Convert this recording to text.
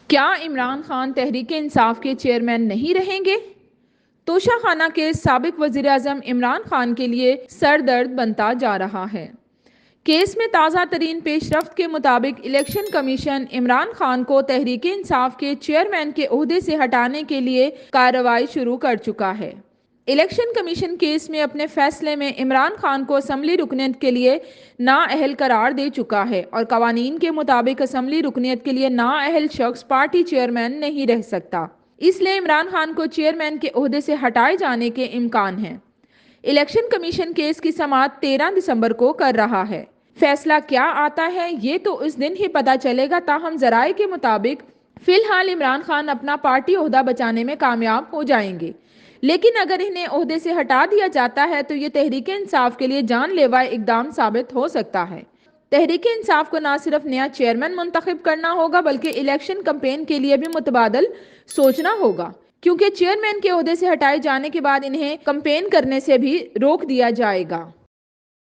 کیا عمران خان تحریک انصاف کے چیئرمین نہیں رہیں گے؟ توشہ خانہ کیس سابق وزیر اعظم عمران خان کے لیے سر درد بنتا جا رہا ہے۔ کیس میں تازہ ترین پیش رفت کے مطابق الیکشن کمیشن عمران خان کو تحریک انصاف کے چیئرمین کے عہدے سے ہٹانے کے لیے کارروائی شروع کر چکا ہے۔ الیکشن کمیشن کیس میں اپنے فیصلے میں عمران خان کو اسمبلی رکنیت کے لیے نااہل قرار دے چکا ہے اور قوانین کے مطابق اسمبلی رکنیت کے لیے نااہل شخص پارٹی چیئرمین نہیں رہ سکتا، اس لیے عمران خان کو چیئرمین کے عہدے سے ہٹائے جانے کے امکان ہیں۔ الیکشن کمیشن کیس کی سماعت 13 دسمبر کو کر رہا ہے۔ فیصلہ کیا آتا ہے یہ تو اس دن ہی پتہ چلے گا، تاہم ذرائع کے مطابق فی الحال عمران خان اپنا پارٹی عہدہ بچانے میں کامیاب ہو جائیں گے، لیکن اگر انہیں عہدے سے ہٹا دیا جاتا ہے تو یہ تحریک انصاف کے لیے جان لیوا اقدام ثابت ہو سکتا ہے۔ تحریک انصاف کو نہ صرف نیا چیئرمین منتخب کرنا ہوگا بلکہ الیکشن کمپین کے لیے بھی متبادل سوچنا ہوگا، کیونکہ چیئرمین کے عہدے سے ہٹائے جانے کے بعد انہیں کمپین کرنے سے بھی روک دیا جائے گا۔